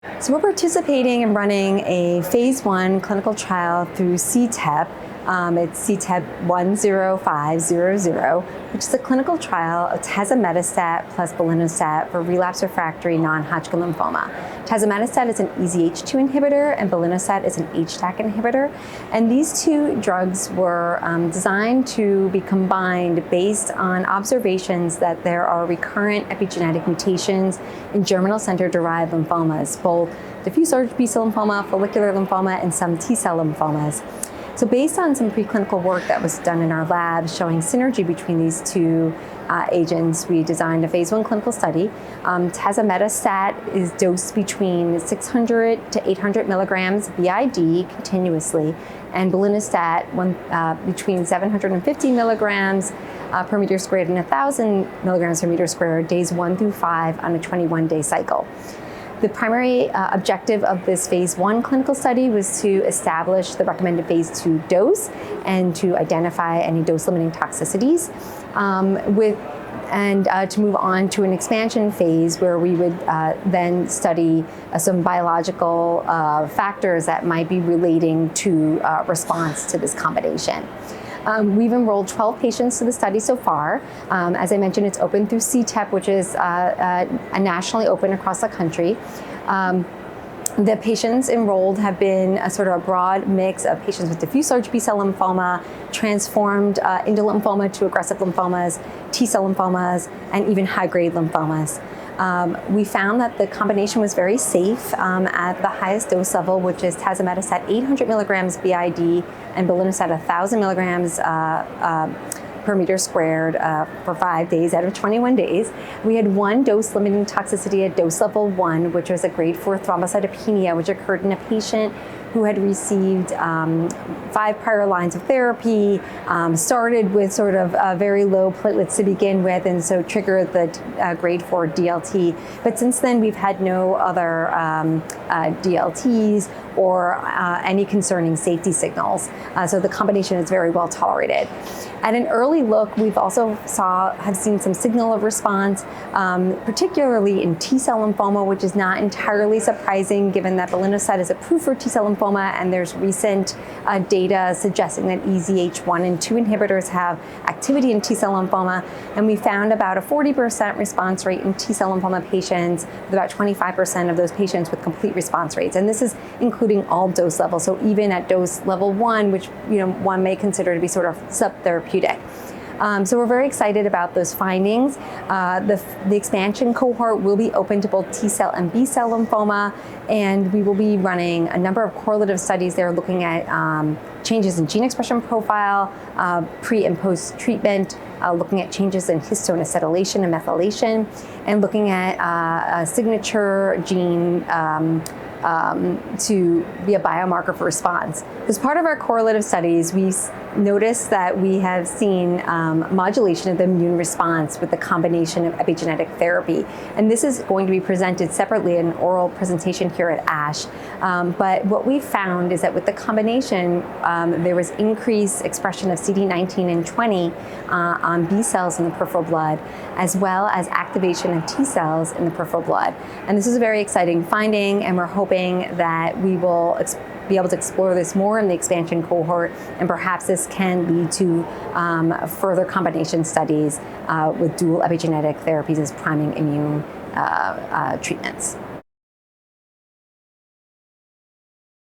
So we're participating in running a phase 1 clinical trial through CTEP. It's CTEP 10500, which is a clinical trial of tazemetostat plus belinostat for relapsed refractory non-Hodgkin lymphoma. Tazemetostat is an EZH2 inhibitor and belinostat is an HDAC inhibitor. And these two drugs were designed to be combined based on observations that there are recurrent epigenetic mutations in germinal center-derived lymphomas, both diffuse large B-cell lymphoma, follicular lymphoma, and some T-cell lymphomas. So based on some preclinical work that was done in our lab showing synergy between these two agents, we designed a phase 1 clinical study. Tazemetostat is dosed between 600 to 800 milligrams BID continuously, and belinostat between 750 milligrams per meter squared and 1,000 milligrams per meter squared, days 1 through 5 on a 21-day cycle. The primary objective of this phase 1 clinical study was to establish the recommended phase 2 dose and to identify any dose-limiting toxicities, to move on to an expansion phase where we would then study some biological factors that might be relating to response to this combination. We've enrolled 12 patients to the study so far. As I mentioned, it's open through CTEP, which is nationally open across the country. The patients enrolled have been a sort of a broad mix of patients with diffuse large B-cell lymphoma, transformed indolent lymphoma to aggressive lymphomas, T-cell lymphomas, and even high-grade lymphomas. We found that the combination was very safe at the highest dose level, which is tazemetostat 800 milligrams BID and belinostat 1,000 milligrams per meter squared for 5 days out of 21 days. We had one dose-limiting toxicity at dose level 1, which was a grade 4 thrombocytopenia, which occurred in a patient who had received 5 prior lines of therapy, started with sort of very low platelets to begin with, and so triggered the grade 4 DLT. But since then, we've had no other DLTs or any concerning safety signals. So the combination is very well tolerated. At an early look, we've also have seen some signal of response, particularly in T-cell lymphoma, which is not entirely surprising given that belinostat is approved for T-cell lymphoma, and there's recent data suggesting that EZH1 and 2 inhibitors have activity in T-cell lymphoma. And we found about a 40% response rate in T-cell lymphoma patients, with about 25% of those patients with complete response rates. And this is including all dose levels. So even at dose level 1, which one may consider to be sort of subtherapeutic. So we're very excited about those findings. The expansion cohort will be open to both T-cell and B-cell lymphoma, and we will be running a number of correlative studies there looking at changes in gene expression profile, pre and post treatment, looking at changes in histone acetylation and methylation, and looking at a signature gene to be a biomarker for response. As part of our correlative studies, we noticed that we have seen modulation of the immune response with the combination of epigenetic therapy. And this is going to be presented separately in an oral presentation here at ASH. But what we found is that with the combination, there was increased expression of CD19 and 20 on B cells in the peripheral blood, as well as activation of T cells in the peripheral blood. And this is a very exciting finding, and we're hoping that we will be able to explore this more in the expansion cohort, and perhaps this can lead to further combination studies with dual epigenetic therapies as priming immune treatments.